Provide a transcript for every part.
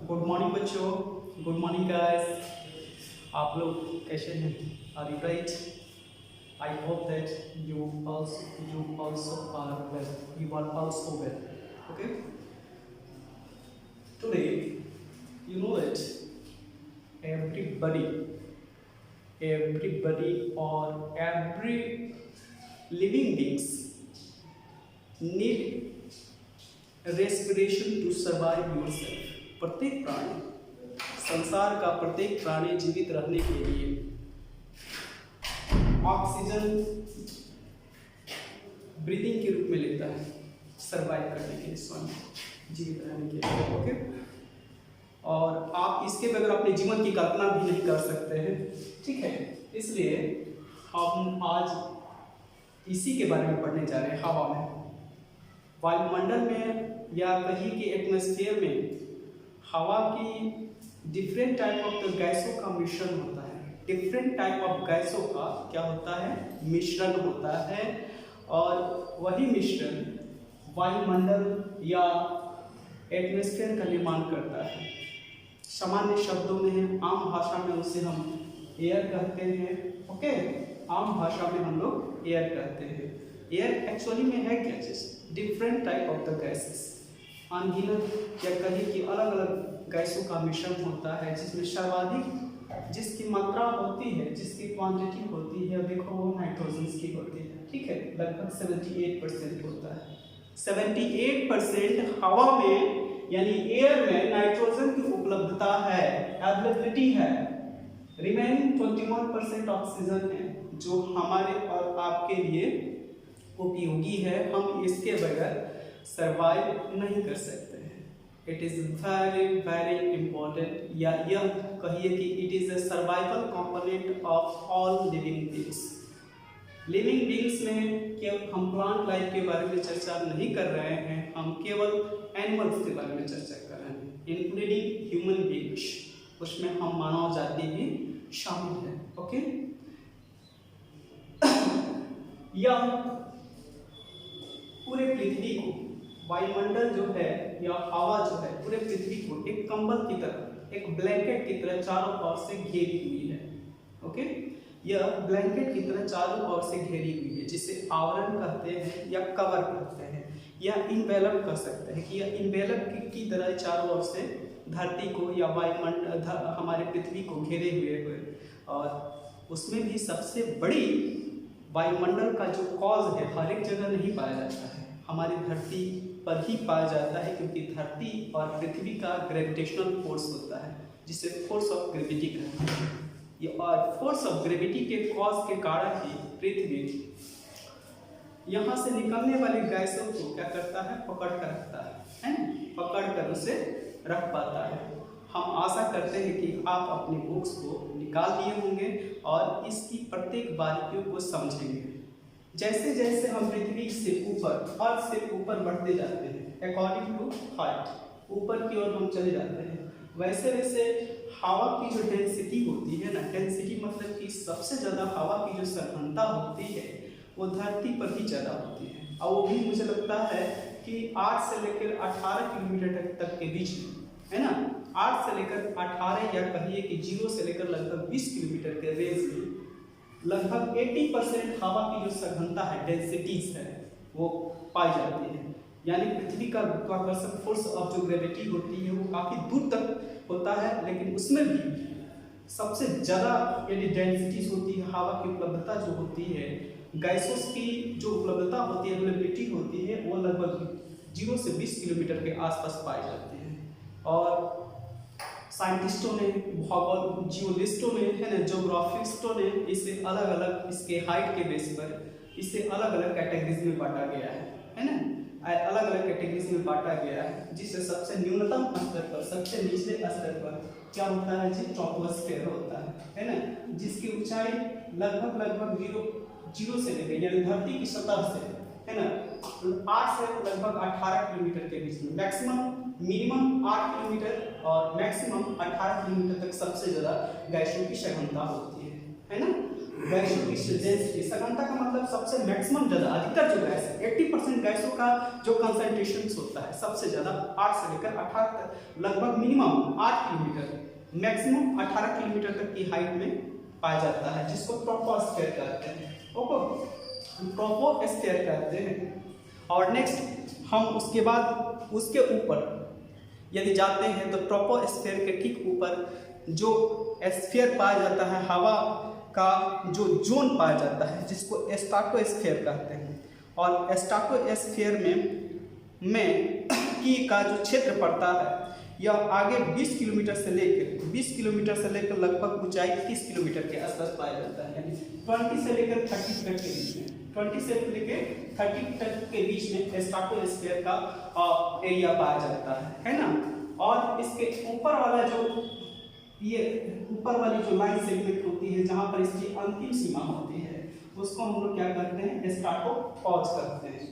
Good morning बच्चों, good morning guys. आप लोग कैसे हैं? Are you right? I hope that you also are well. You are also well. Okay. Today, you know that everybody or every living beings need respiration to survive yourself. प्रत्येक प्राणी, संसार का प्रत्येक प्राणी जीवित रहने के लिए ऑक्सीजन ब्रीदिंग के रूप में लेता है, सरवाइव करने के लिए, स्वयं जीवित रहने के लिए। ओके। और आप इसके बगैर अपने जीवन की कल्पना भी नहीं कर सकते हैं, ठीक है। इसलिए हम आज इसी के बारे में पढ़ने जा रहे हैं। हवा में, वायुमंडल में या कहीं के एटमॉस्फेयर में हवा की डिफरेंट टाइप ऑफ द गैसों का मिश्रण होता है। डिफरेंट टाइप ऑफ गैसों का क्या होता है? मिश्रण होता है। और वही मिश्रण वायुमंडल या एटमॉस्फेयर का निर्माण करता है। सामान्य शब्दों में, आम भाषा में उसे हम एयर कहते हैं। ओके, आम भाषा में हम लोग एयर कहते हैं। एयर एक्चुअली में है क्या चीज? Different type of the gases, अनगिनत या कहीं की अलग अलग गैसों का मिश्रण होता है, जिसमें सर्वाधिक जिसकी मात्रा होती है, जिसकी क्वांटिटी होती है, देखो वो नाइट्रोजन की होती है, ठीक है। लगभग 78% होता है। 78% हवा में यानी एयर में नाइट्रोजन की उपलब्धता है, अवेलेबिलिटी है। रिमेनिंग 21% ऑक्सीजन है, जो हमारे और आपके लिए उपयोगी है। हम इसके बगैर सरवाइव नहीं कर सकते हैं। It is very very important, या यह कहिए कि it is a survival component of all living beings. Living beings में केवल हम प्लांट लाइफ के बारे में चर्चा नहीं कर रहे हैं, हम केवल एनिमल्स के बारे में चर्चा कर रहे हैं, इंक्लूडिंग ह्यूमन बींग्स। उसमें हम मानव जाति भी शामिल है। ओके। यह पूरे पृथ्वी को, वायुमंडल जो है या हवा जो है, पूरे पृथ्वी को एक कंबल की तरह, एक ब्लैंकेट की तरह चारों ओर से घेरी हुई है। ओके। यह ब्लैंकेट की तरह चारों ओर से घेरी हुई है, जिसे आवरण कहते हैं या कवर कहते हैं, या इन्वेलप कह सकते हैं कि यह इन्वेलप की तरह चारों ओर से धरती को या वायुमंडल, हमारे पृथ्वी को घेरे हुए। और उसमें भी सबसे बड़ी वायुमंडल का जो कॉज है, हर एक जगह नहीं पाया जाता है, हमारी धरती पर ही पाया जाता है, क्योंकि धरती और पृथ्वी का ग्रेविटेशनल फोर्स होता है, जिसे फोर्स ऑफ ग्रेविटी कहते हैं। ये और फोर्स ऑफ ग्रेविटी के कॉज के कारण ही पृथ्वी यहाँ से निकलने वाली गैसों को क्या करता है? पकड़ कर रखता है, पकड़ कर उसे रख पाता है। हम आशा करते हैं कि आप अपनी बुक्स को निकाल दिए होंगे और इसकी प्रत्येक बारीकियों को समझेंगे। जैसे जैसे हम पृथ्वी से ऊपर, अर्थ से ऊपर बढ़ते जाते हैं, अकॉर्डिंग टू हाइट, ऊपर की ओर हम चले जाते हैं, वैसे वैसे हवा की जो डेंसिटी होती है ना, डेंसिटी मतलब कि सबसे ज़्यादा हवा की जो सघनता होती है वो धरती पर ही ज़्यादा होती है। और वो भी मुझे लगता है कि 8 से लेकर 18 किलोमीटर तक के बीच में, है ना। 8 से लेकर 18 या कहिए कि 0 से लेकर लगभग 20 किलोमीटर के रेंज में लगभग 80% हवा की जो सघनता है, डेंसिटीज है, वो पाई जाती है। यानी पृथ्वी का गुरुत्वाकर्षण फोर्स ऑफ जो ग्रेविटी होती है वो काफ़ी दूर तक होता है, लेकिन उसमें भी सबसे ज़्यादा यदि डेंसिटीज होती है, हवा की उपलब्धता जो होती है, गैसों की जो उपलब्धता होती है, अवेलेबिलिटी होती है, वो लगभग 0 से 20 किलोमीटर के आसपास पाई जाती है। और साइंटिस्टों ने, जियोलिस्टों ने, है ना, ज्योग्राफिस्टों ने इसे अलग अलग, इसके हाइट के बेस पर इसे अलग अलग कैटेगरीज में बांटा गया है ना, अलग अलग कैटेगरीज में बांटा गया है, जिससे सबसे न्यूनतम स्तर पर, सबसे निचले स्तर पर क्या होता है जी? ट्रोपोस्फेयर होता है ना, जिसकी ऊंचाई लगभग 0 से लेकर, यानी धरती की सतह से, है ना, 8 से लगभग 18 किलोमीटर के बीच में, मैक्सिमम मिनिमम 8 किलोमीटर और मैक्सिमम 18 किलोमीटर तक सबसे ज़्यादा गैसों की सघनता होती है ना। गैसों की डेंसिटी, सघनता का मतलब सबसे मैक्सिमम ज्यादा अधिकतर जो गैस है 80% गैसों का जो कंसंट्रेशन होता है सबसे ज्यादा 8 से लेकर 18 तक, लगभग मिनिमम 8 किलोमीटर मैक्सिमम 18 किलोमीटर तक की हाइट में पाया जाता है, जिसको ट्रोपोस्फेयर कहते हैं। ओके, ट्रोपोस्फेयर कहते हैं। और नेक्स्ट हम उसके बाद उसके ऊपर यदि जाते हैं तो ट्रोपोस्फेयर के ठीक ऊपर जो एस्फीयर पाया जाता है, हवा का जो जोन पाया जाता है, जिसको स्ट्राटोस्फीयर कहते हैं। और स्ट्राटोस्फीयर में की का जो क्षेत्र पड़ता है यह आगे 20 किलोमीटर से लेकर लगभग ऊंचाई 30 किलोमीटर के आसपास पाया जाता है, यानी 20 से लेकर 30 तक के बीच में, 20 से लेकर 30 तक के बीच में स्ट्राटोस्फीयर का एरिया पाया जाता है ना। और इसके ऊपर वाला जो ये ऊपर वाली जो लाइन सेगमेंट होती है जहां पर इसकी अंतिम सीमा होती है उसको हम लोग क्या करते हैं, स्ट्राटोपॉज करते हैं।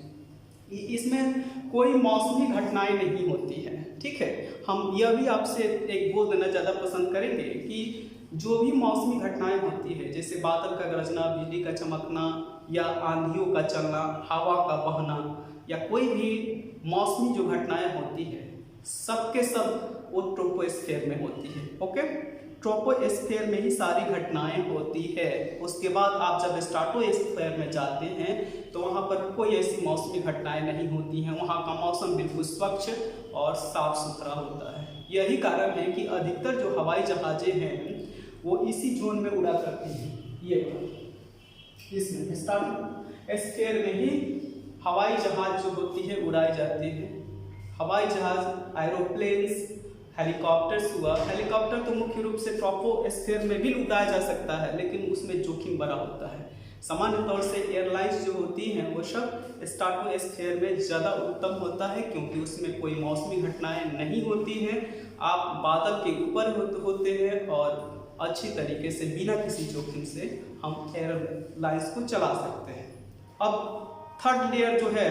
इसमें कोई मौसमी घटनाएं नहीं होती है, ठीक है। हम यह भी आपसे एक बोल देना ज़्यादा पसंद करेंगे कि जो भी मौसमी घटनाएं होती है, जैसे बादल का गरजना, बिजली का चमकना या आंधियों का चलना, हवा का बहना या कोई भी मौसमी जो घटनाएं होती है सबके सब वो ट्रोपोस्फीयर में होती है। ओके, ट्रोपोस्फीयर में ही सारी घटनाएं होती है। उसके बाद आप जब स्ट्राटोस्फीयर में जाते हैं तो वहाँ पर कोई ऐसी मौसमी घटनाएं नहीं होती हैं, वहाँ का मौसम बिल्कुल स्वच्छ और साफ सुथरा होता है। यही कारण है कि अधिकतर जो हवाई जहाजें हैं वो इसी जोन में उड़ा करती हैं। ये इसमें स्ट्राटोस्फीयर में ही हवाई जहाज जो होती है उड़ाई जाती है। हवाई जहाज, एरोप्लेन्स, हेलीकॉप्टर्स हुआ। हेलीकॉप्टर तो मुख्य रूप से ट्रोपोस्फीयर में भी उड़ाया जा सकता है, लेकिन उसमें जोखिम बड़ा होता है। सामान्य तौर से एयरलाइंस जो होती हैं वो सब स्ट्राटोस्फीयर में ज़्यादा उत्तम होता है, क्योंकि उसमें कोई मौसमी घटनाएं नहीं होती हैं। आप बादल के ऊपर होते हैं और अच्छी तरीके से बिना किसी जोखिम से हम एयरलाइंस को चला सकते हैं। अब थर्ड लेयर जो है,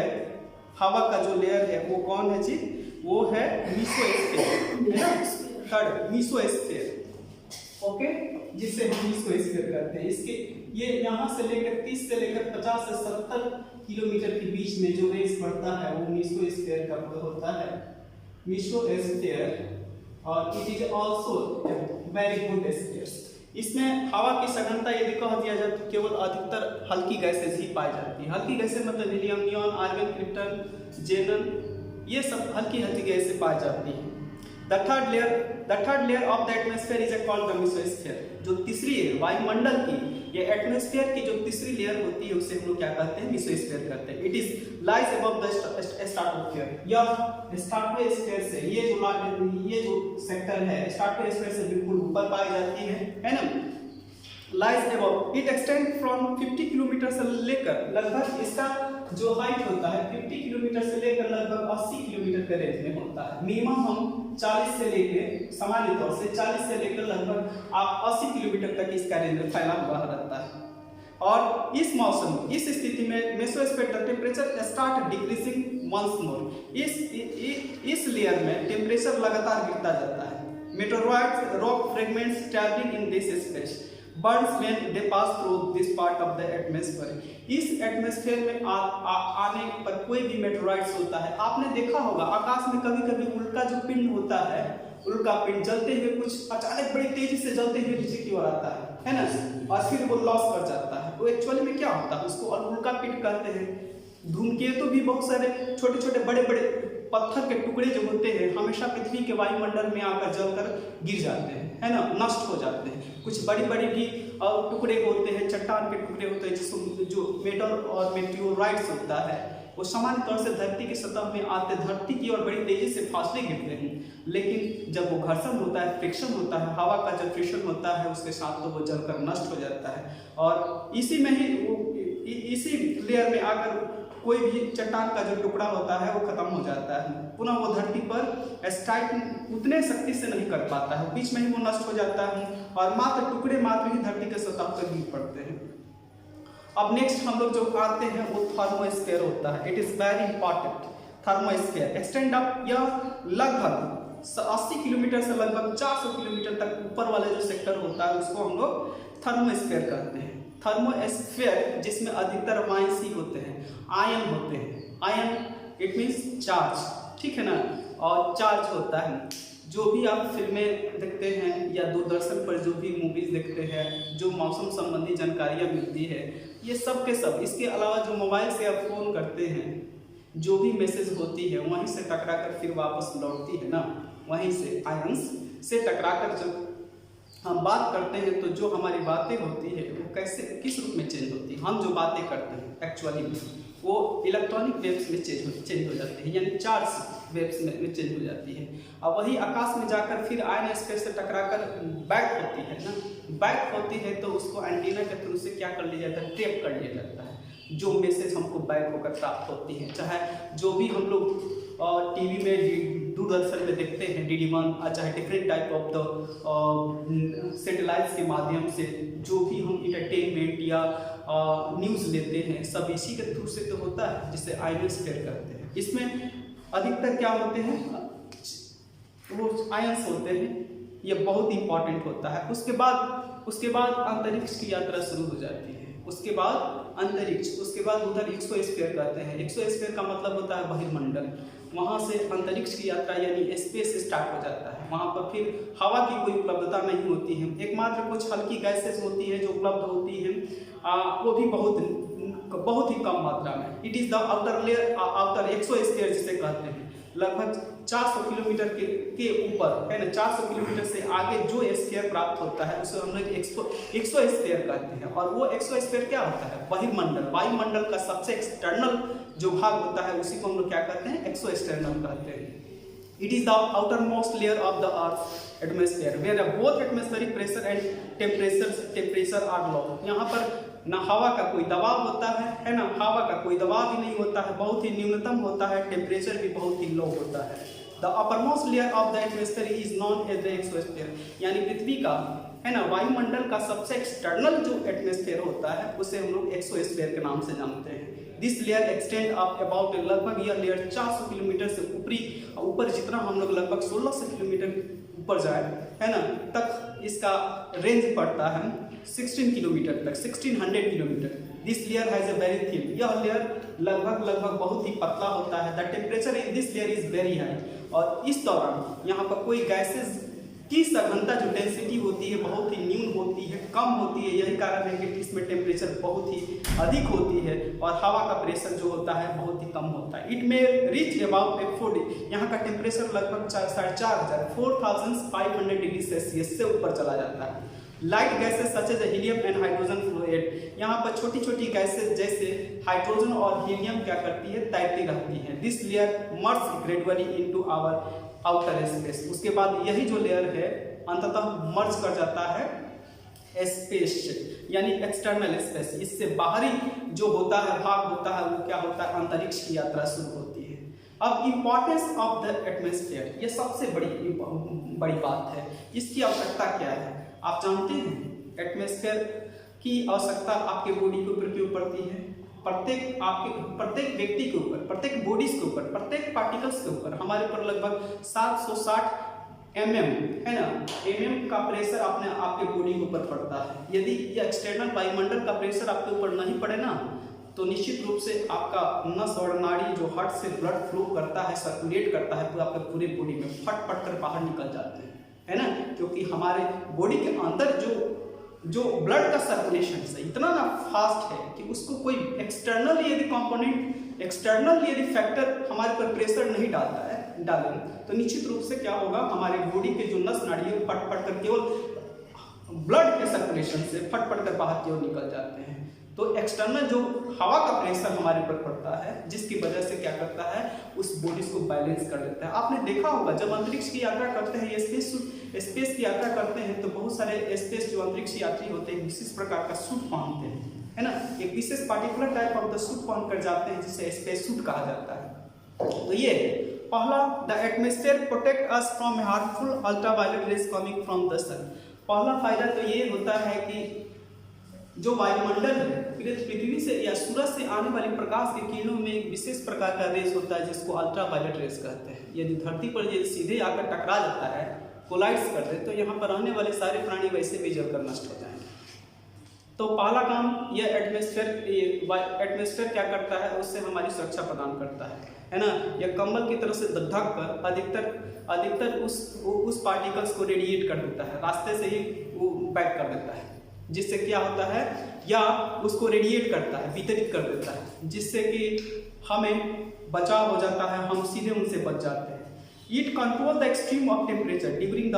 हवा का जो लेयर है वो कौन है जी, वो है मेसोस्फीयर, है ना। थर्ड मेसोस्फीयर, ओके, जिससे हम मेसोस्फीयर करते हैं। इसके ये यहाँ से लेकर 30 से लेकर 50 से 70 किलोमीटर के बीच में जो रेंज पड़ता है वो मेसोस्फीयर का होता है, मेसोस्फीयर। और it is also very good sphere. इसमें हवा की सघनता यदि कह दिया जाए तो केवल अधिकतर हल्की गैसेज ही पाई जाती है। हल्की गैसें मतलब हीलियम, नियॉन, आर्गन, क्रिप्टन, जेनन, ये सब हल्की गैसें पाई जाती हैं। The third layer of the atmosphere is called the mesosphere। जो तीसरी है वायुमंडल की, ये एटमॉस्फेयर की जो तीसरी लेयर होती है उसे हम लोग क्या कहते हैं, मेसोस्फीयर कहते हैं। It is lies above the stratosphere. यह स्ट्राटोस्फीयर से ये जो सेक्टर है स्ट्राटोस्फीयर से बिल्कुल ऊपर पाई जाती है ना। Lies above, it extend from 50 kilometre से लेकर लगभग इसका जो हाइट होता है 50 किलोमीटर से लेकर लगभग 80 किलोमीटर के रेंज में होता है। मिनिमम हम 40 से लेकर, सामान्य तौर से 40 से लेकर लगभग आप 80 किलोमीटर तक इसका रेंज फैला हुआ रहता है। और इस मौसम, इस स्थिति में mesosphere the temperature start decreasing once more. इस लेयर में टेम्परेचर लगातार गिरता जाता है। Meteoroids, rock fragments travelling in this space burns when they pass through this part of the atmosphere। इस एटमॉस्फेयर में आने पर कोई भी मेटेरोइड्स होता है, आपने देखा होगा आकाश में कभी कभी उल्का जो पिंड होता है, उल्का पिंड जलते हुए कुछ अचानक बड़ी तेजी से जलते हुए नीचे की ओर आता है ना, और फिर वो लॉस कर जाता है। वो एक्चुअली में क्या होता है, उसको उल्का पिंड कहते हैं। धूमकेतु भी बहुत सारे छोटे छोटे बड़े बड़े पत्थर के टुकड़े जो होते हैं हमेशा पृथ्वी के वायुमंडल में आकर जलकर गिर जाते हैं, है ना, नष्ट हो जाते हैं। कुछ बड़ी बड़ी भी टुकड़े होते हैं, चट्टान के टुकड़े होते हैं, जिसको जो मेटल और मेटियोराइट्स होता है वो सामान्य तौर से धरती की सतह में आते धरती की ओर बड़ी तेजी से फासले गिरते हैं, लेकिन जब वो घर्षण होता है, फ्रिक्शन होता है, हवा का जब फ्रिक्शन होता है उसके साथ तो वो जलकर नष्ट हो जाता है। और इसी में ही इसी लेयर में आकर कोई भी चट्टान का जो टुकड़ा होता है वो खत्म हो जाता है, पुनः वो धरती पर स्ट्राइक उतने शक्ति से नहीं कर पाता है, बीच में ही वो नष्ट हो जाता है और मात्र टुकड़े मात्र ही धरती के सतह पर गिर पड़ते हैं। अब नेक्स्ट हम लोग जो आते हैं वो थर्मोस्फीयर होता है। It is very important. Thermosphere extend up, यह लगभग 80 किलोमीटर से लगभग 400 किलोमीटर तक ऊपर वाला जो सेक्टर होता है उसको हम लोग थर्मोस्फीयर कहते हैं। थर्मोस्फेयर जिसमें अधिकतर वायंस ही होते हैं, आयन होते हैं। आयन इट मीन्स चार्ज, ठीक है ना, और चार्ज होता है। जो भी आप फिल्में देखते हैं या दूरदर्शन पर जो भी मूवीज देखते हैं, जो मौसम संबंधी जानकारियाँ मिलती है, ये सब के सब, इसके अलावा जो मोबाइल से आप फ़ोन करते हैं, जो भी मैसेज होती है वहीं से टकरा कर फिर वापस लौटती है ना, वहीं से आयंस से टकरा कर जब हम बात करते हैं तो जो हमारी बातें होती है वो कैसे किस रूप में चेंज होती है। हम जो बातें करते हैं एक्चुअली में वो इलेक्ट्रॉनिक वेव्स में चेंज हो जाती है, यानी चार्ज वेव्स में चेंज हो जाती है। और वही आकाश में जाकर फिर आयन स्पेस से टकराकर बैक होती है ना, बैक होती है तो उसको एंटीना के थ्रू से क्या कर लिया जाता है, ट्रैप कर लिया जाता है। जो मैसेज हमको बैक होकर प्राप्त होती है, चाहे जो भी हम लोग टीवी में दूरदर्शन में देखते हैं DD1, चाहे different type of the satellites के माध्यम से जो भी हम इंटरटेनमेंट या न्यूज़ लेते हैं, सब इसी के थ्रू से तो होता है, जिसे आयनोस्फीयर करते हैं। इसमें अधिकतर क्या होते हैं, वो आयंस होते हैं, ये बहुत इंपॉर्टेंट होता है। उसके बाद अंतरिक्ष की यात्रा शुरू हो जाती है। उसके बाद अंतरिक्ष, उसके बाद उधर एक्सोस्फीयर कहते हैं। एक्सोस्फीयर का मतलब होता है बहिर्मंडल। वहाँ से अंतरिक्ष की यात्रा यानी स्पेस स्टार्ट हो जाता है। वहाँ पर फिर हवा की कोई उपलब्धता नहीं होती है, एकमात्र कुछ हल्की गैसेस होती है जो उपलब्ध होती है, वो भी बहुत ही कम मात्रा में। It is the outer layer, outer exosphere जिसे कहते हैं। लगभग 400 किलोमीटर के ऊपर है ना, 400 किलोमीटर से आगे जो स्फीयर प्राप्त होता है उसे हम लोग एक्सोस्फीयर कहते हैं। और वो एक्सोस्फीयर क्या होता है, बहिर्मंडल, वायुमंडल का सबसे एक्सटर्नल जो भाग होता है उसी को हम लोग क्या कहते हैं, एक्सोस्टेर्नल कहते हैं। It is the outermost layer of the Earth's atmosphere, where both atmospheric pressure and temperature are low. यहाँ पर ना हवा का कोई दबाव होता है ना, हवा का कोई दबाव ही नहीं होता है, बहुत ही न्यूनतम होता है, टेम्परेचर भी बहुत ही लो होता है। The uppermost layer of the atmosphere is known as the exosphere, यानी पृथ्वी का है ना वायुमंडल का सबसे एक्सटर्नल जो एटमॉस्फेयर होता है उसे हम लोग एक्सोस्फीयर के नाम से जानते हैं। This layer extend up about, लगभग यह लेयर 400 किलोमीटर से ऊपर जितना हम लोग लगभग 1600 किलोमीटर ऊपर जाए है ना, तक इसका रेंज पड़ता है 16 किलोमीटर तक, 1600 kilometre. This layer has a very thin, यह लेयर लगभग बहुत ही पतला होता है। The temperature in this layer is very high, और इस दौरान यहाँ पर कोई गैसेज की सघनता जो डेंसिटी होती है बहुत ही न्यून होती है, कम होती है। यही कारण है कि इसमें टेम्परेचर बहुत ही अधिक होती है और हवा का प्रेशर जो होता है बहुत ही कम होता है। इट में रीच अबाउट 40, यहाँ का टेम्परेचर लगभग 4500 डिग्री सेल्सियस से ऊपर चला जाता है। Light gases such as helium and hydrogen flowed, यहाँ पर छोटी छोटी गैसेस जैसे हाइड्रोजन और हीलियम क्या करती है, तैरती रहती हैं। This layer merge gradually into our outer space, उसके बाद यही जो लेयर है अंततः मर्ज कर जाता है स्पेस, यानी एक्सटर्नल स्पेस। इससे बाहरी जो होता है भाग होता है वो क्या होता है, अंतरिक्ष की यात्रा शुरू होती है। अब इंपॉर्टेंस ऑफ द एटमॉस्फेयर, ये सबसे बड़ी बात है। इसकी आवश्यकता क्या है, आप जानते हैं एटमॉस्फेयर की आवश्यकता आपके बॉडी के ऊपर क्यों पड़ती है? प्रत्येक व्यक्ति के ऊपर, प्रत्येक बॉडीज के ऊपर, प्रत्येक पार्टिकल्स के ऊपर हमारे पर लगभग 760 mm है ना, mm का प्रेशर आपके बॉडी के ऊपर पड़ता है। यदि ये एक्सटर्नल वायुमंडल का प्रेशर आपके ऊपर नहीं पड़े ना, तो निश्चित रूप से आपका नस और नाड़ी जो हार्ट से ब्लड फ्लो करता है, सर्कुलेट करता है, तो आपके पूरे बॉडी में फट कर बाहर निकल जाते हैं, है ना, क्योंकि हमारे बॉडी के अंदर जो ब्लड का सर्कुलेशन है इतना ना फास्ट है कि उसको कोई एक्सटर्नल यदि कंपोनेंट, एक्सटर्नल यदि फैक्टर हमारे पर प्रेशर नहीं डालें तो निश्चित रूप से क्या होगा, हमारे बॉडी के जो नस नाड़ी है फट कर केवल ब्लड के सर्कुलेशन से फट कर बाहर की ओर निकल जाते हैं। तो एक्सटर्नल जो हवा का प्रेशर हमारे पर पड़ता है, जिसकी वजह से क्या करता है, उस बॉडीज को बैलेंस कर देता है। आपने देखा होगा जब अंतरिक्ष की यात्रा करते हैं, स्पेस की यात्रा करते हैं, तो बहुत सारे स्पेस जो अंतरिक्ष यात्री होते हैं विशेष प्रकार का सूट पहनते हैं, है ना, एक विशेष particular type of the suit पहन कर जाते हैं जिसे स्पेस सूट कहा जाता है। तो ये पहला, the atmosphere protect us from harmful ultraviolet rays coming from the sun. पहला फायदा तो ये होता है कि जो वायुमंडल है पृथ्वी से या सूरज से आने वाली प्रकाश के किरणों में एक विशेष प्रकार का रेस होता है जिसको अल्ट्रावायलेट रेस कहते हैं। यदि धरती पर ये सीधे आकर टकरा जाता है, कोलाइड्स करते, तो यहाँ पर रहने वाले सारे प्राणी वैसे भी जलकर नष्ट हो जाएंगे। तो पहला काम यह एटमॉस्फेयर क्या करता है, उससे हमारी सुरक्षा प्रदान करता है ना। यह कंबल की तरफ से ढक कर अधिकतर उस पार्टिकल्स को रेडिएट कर देता है, रास्ते से ही वो पैक कर देता है, जिससे क्या होता है, या उसको रेडिएट करता है, वितरित कर देता है, जिससे कि हमें बचाव हो जाता है, हम सीधे उनसे बच जाते हैं। It control the extreme of temperature during the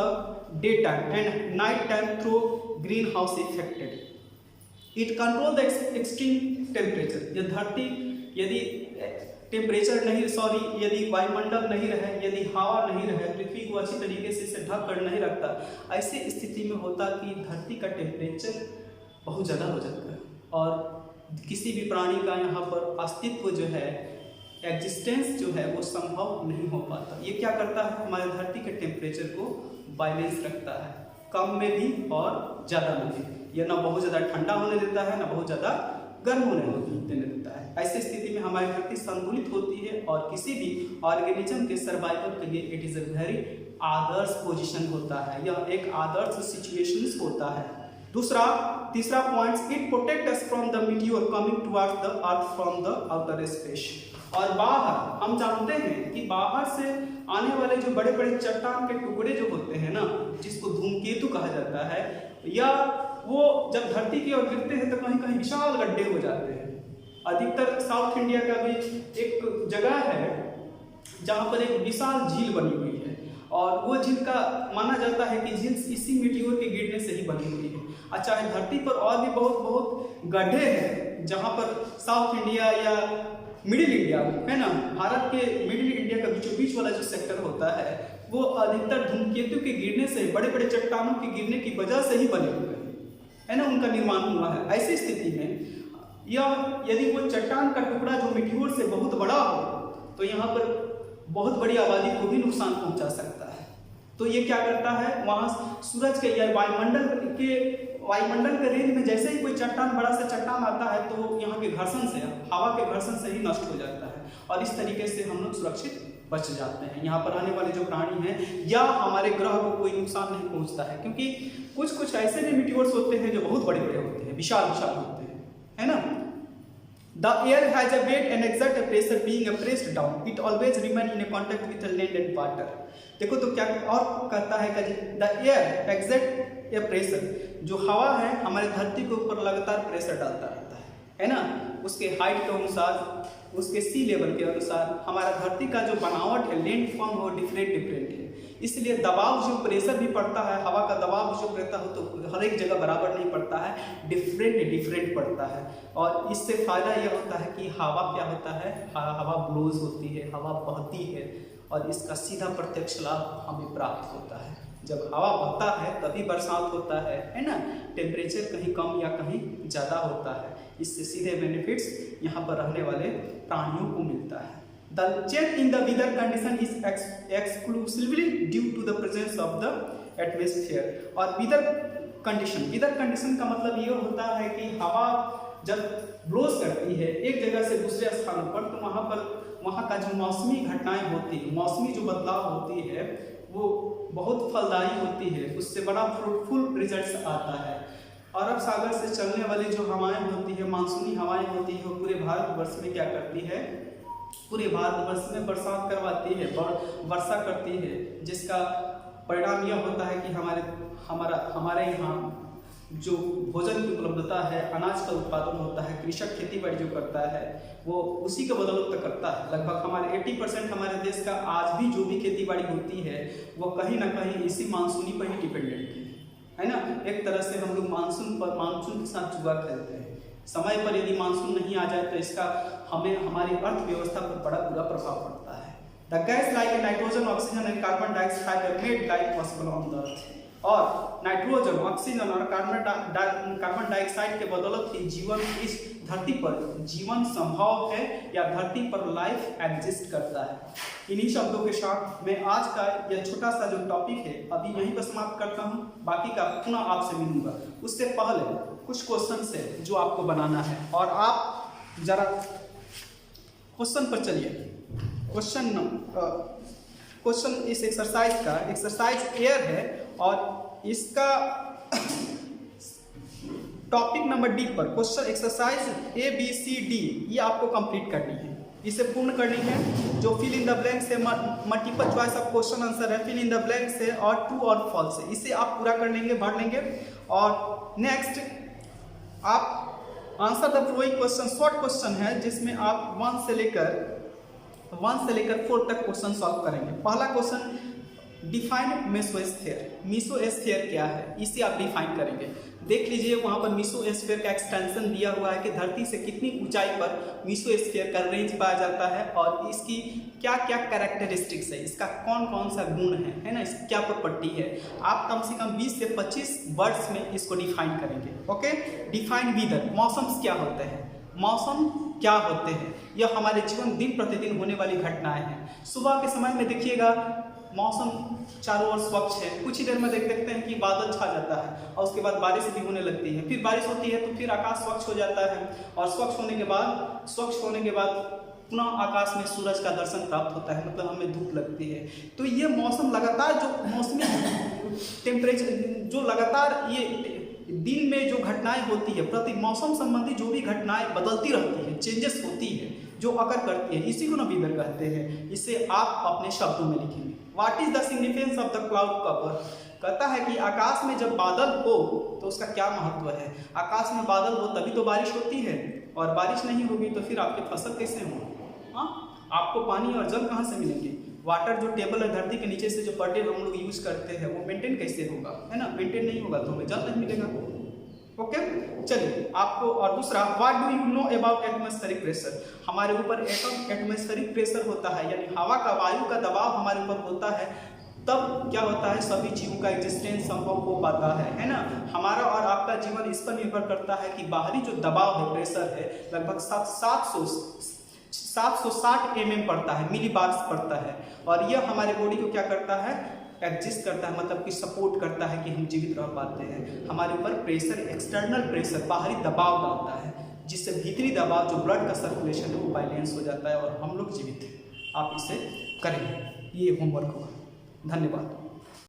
day time and night time through green house affected. It control the extreme temperature, यह धरती यदि टेम्परेचर नहीं यदि वायुमंडल नहीं रहे, यदि हवा नहीं रहे, पृथ्वी को अच्छी तरीके से इसे ढक कर नहीं रखता, ऐसी स्थिति में होता कि धरती का टेम्परेचर बहुत ज़्यादा हो जाता है और किसी भी प्राणी का यहाँ पर अस्तित्व जो है, एग्जिस्टेंस जो है वो संभव नहीं हो पाता। ये क्या करता है, हमारे धरती के टेम्परेचर को बैलेंस रखता है, कम में भी और ज़्यादा में भी। यह ना बहुत ज़्यादा ठंडा होने देता है, ना बहुत ज़्यादा गर्म होने देता है। ऐसी स्थिति में हमारी धरती संतुलित होती है और किसी भी ऑर्गेनिज्म के सर्वाइवल के लिए it is a very Adarsh position होता है, यह एक आदर्श सिचुएशंस होता है। तीसरा point, it protect us from the meteor coming towards the earth from the outer space. और बाहर हम जानते हैं कि बाहर से आने वाले जो बड़े बड़े चट्टान के टुकड़े जो होते हैं ना, जिसको धूमकेतु कहा जाता है, या वो जब धरती की ओर गिरते हैं तो कहीं कहीं विशाल गड्ढे हो जाते हैं। अधिकतर साउथ इंडिया का भी एक जगह है जहाँ पर एक विशाल झील बनी हुई है और वो झील का माना जाता है कि झील इसी मीटियोर के गिरने से ही बनी हुई है। अच्छा, धरती पर और भी बहुत गड्ढे हैं जहाँ पर साउथ इंडिया या मिडिल इंडिया है ना, भारत के मिडिल इंडिया का बीचों बीच वाला जो सेक्टर होता है वो अधिकतर धूमकेतु के गिरने से, बड़े बड़े चट्टानों के गिरने की वजह से ही बने हुए है ना, उनका निर्माण हुआ है। ऐसी स्थिति में यदि वो चट्टान का टुकड़ा जो मीटियोर से बहुत बड़ा हो तो यहाँ पर बहुत बड़ी आबादी को भी नुकसान पहुंचा सकता है। तो ये क्या करता है, वहाँ सूरज के या वायुमंडल के रेंज में जैसे ही कोई चट्टान, बड़ा सा चट्टान आता है तो यहाँ के घर्षण से, हवा के घर्षण से ही नष्ट हो जाता है और इस तरीके से हम लोग सुरक्षित बच जाते हैं। यहाँ पर आने वाले जो प्राणी हैं या हमारे ग्रह को कोई नुकसान नहीं पहुँचता है, क्योंकि कुछ ऐसे भी मीटियोर्स होते हैं जो बहुत बड़े बड़े होते हैं, विशाल होते हैं, है ना। The air has a weight and exact pressure being pressed down. It always remain in a contact with the land and water. देखो तो क्या और कहता है कि the air exact a pressure, जो हवा है हमारे धरती के ऊपर लगातार प्रेशर डालता रहता है ना, उसके हाइट के अनुसार, उसके सी लेवल के अनुसार हमारा धरती का जो बनावट है, लैंड फॉर्म हो डिफरेंट है, इसलिए दबाव जो प्रेशर भी पड़ता है, हवा का दबाव जो रहता है तो हर एक जगह बराबर नहीं पड़ता है, डिफरेंट पड़ता है। और इससे फायदा यह होता है कि हवा क्या होता है, हवा ब्लोज होती है, हवा बहती है और इसका सीधा प्रत्यक्ष लाभ हमें प्राप्त होता है। जब हवा बहता है तभी बरसात होता है ना, टेम्परेचर कहीं कम या कहीं ज़्यादा होता है, इससे सीधे बेनिफिट्स यहाँ पर रहने वाले प्राणियों को मिलता है। The change in the weather condition is exclusively due to the presence of the atmosphere। और weather condition का मतलब ये होता है कि हवा जब ब्लोज करती है एक जगह से दूसरे स्थानों पर, तो वहाँ का जो मौसमी घटनाएं होती है, मौसमी जो बदलाव होती है वो बहुत फलदायी होती है, उससे बड़ा फ्रूटफुल रिजल्ट्स आता है। अरब सागर से चलने वाली जो हवाएं होती है, मानसूनी हवाएं होती है, वो पूरे भारतवर्ष में क्या करती है, पूरे भारतवर्ष में बरसात करवाती है, वर्षा करती है, जिसका परिणाम यह होता है कि हमारे यहाँ जो भोजन की उपलब्धता है, अनाज का उत्पादन होता है, कृषक खेती बाड़ी जो करता है वो उसी का बदौलत करता है। लगभग हमारे 80% हमारे देश का आज भी जो भी खेती बाड़ी होती है वो कहीं ना कहीं इसी मानसूनी पर ही डिपेंडेंट है ना। एक तरह से हम लोग मानसून के साथ जुआ खेलते हैं। समय पर यदि मानसून नहीं आ जाए तो इसका हमारी अर्थव्यवस्था पर बड़ा बुरा प्रभाव पड़ता है। The gas like nitrogen, oxygen and carbon dioxide made life possible on the earth. और नाइट्रोजन, ऑक्सीजन और कार्बन डाइऑक्साइड के बदौलत ही जीवन इस धरती पर जीवन संभव है या धरती पर लाइफ एग्जिस्ट करता है। इन्हीं शब्दों के साथ मैं आज का यह छोटा सा जो टॉपिक है अभी यहीं पर समाप्त करता हूँ। बाकी का पुनः आपसे मिलूंगा। उससे पहले कुछ क्वेश्चन है जो आपको बनाना है और आप जरा क्वेश्चन पर चलिए। क्वेश्चन इस एक्सरसाइज एयर है और इसका टॉपिक नंबर डी पर क्वेश्चन एक्सरसाइज ABCD ये आपको कंप्लीट करनी है, इसे पूर्ण करनी है। जो फिल इन द ब्लैंक से multiple choice of question answer है, फिल इन द ब्लैंक से और ट्रू और फॉल्स है, इसे आप पूरा कर लेंगे, भर लेंगे। और नेक्स्ट आप answer the following question, short question है जिसमें आप 1 से लेकर 4 तक क्वेश्चन सॉल्व करेंगे। पहला क्वेश्चन डिफाइंड मेसोस्फीयर, मेसोस्फीयर क्या है इसे आप डिफाइन करेंगे। देख लीजिए वहाँ पर मेसोस्फीयर का एक्सटेंशन दिया हुआ है कि धरती से कितनी ऊंचाई पर मेसोस्फीयर का रेंज पाया जाता है और इसकी क्या क्या कैरेक्टरिस्टिक्स है, इसका कौन कौन सा गुण है ना, इसकी क्या प्रॉपर्टी है। आप कम से कम 20 से 25 वर्ड्स में इसको डिफाइन करेंगे। ओके, डिफाइन वेदर, मौसम क्या होते हैं, मौसम क्या होते हैं, यह हमारे जीवन दिन प्रतिदिन होने वाली घटनाएं हैं। सुबह के समय में देखिएगा मौसम चारों ओर स्वच्छ है, कुछ ही देर में देखते हैं कि बादल छा जाता है और उसके बाद बारिश भी होने लगती है, फिर बारिश होती है तो फिर आकाश स्वच्छ हो जाता है और स्वच्छ होने के बाद पुनः आकाश में सूरज का दर्शन प्राप्त होता है, मतलब हमें धूप लगती है। तो ये मौसम लगातार जो मौसमी टेम्परेचर जो लगातार ये दिन में जो घटनाएं होती है, प्रति मौसम संबंधी जो भी घटनाएं बदलती रहती है, चेंजेस होती है, जो अकर करती है, इसी को ना वेदर कहते हैं। इसे आप अपने शब्दों में लिखेंगे। What is the significance of the cloud cover, कहता है कि आकाश में जब बादल हो तो उसका क्या महत्व है। आकाश में बादल हो तभी तो बारिश होती है और बारिश नहीं होगी तो फिर आपके फसल कैसे होंगे। हाँ, आपको पानी और जल कहाँ से मिलेंगे। वाटर जो टेबल है धरती के नीचे से जो पर डे हम लोग यूज करते हैं वो मेंटेन कैसे होगा, है ना, मेंटेन नहीं होगा तो हमें जल नहीं मिलेगा। ओके, चलिए आपको। और दूसरा, what do you know about atmospheric pressure, हमारे ऊपर एटमॉस्फेरिक प्रेशर होता है, यानी हवा का वायु का दबाव हमारे ऊपर होता है, तब क्या होता है सभी जीवों का एग्जिस्टेंस संभव हो पाता है ना। हमारा और आपका जीवन इस पर निर्भर करता है कि बाहरी जो दबाव है, प्रेशर है, लगभग 760 mm पड़ता है, मिलीबार्स पड़ता है, और यह हमारे बॉडी को क्या करता है, एग्जिस्ट करता है, मतलब कि सपोर्ट करता है कि हम जीवित रह पाते हैं। हमारे ऊपर प्रेशर, एक्सटर्नल प्रेशर, बाहरी दबाव डालता है, जिससे भीतरी दबाव जो ब्लड का सर्कुलेशन है वो बैलेंस हो जाता है और हम लोग जीवित हैं। आप इसे करेंगे, ये होमवर्क होगा। धन्यवाद।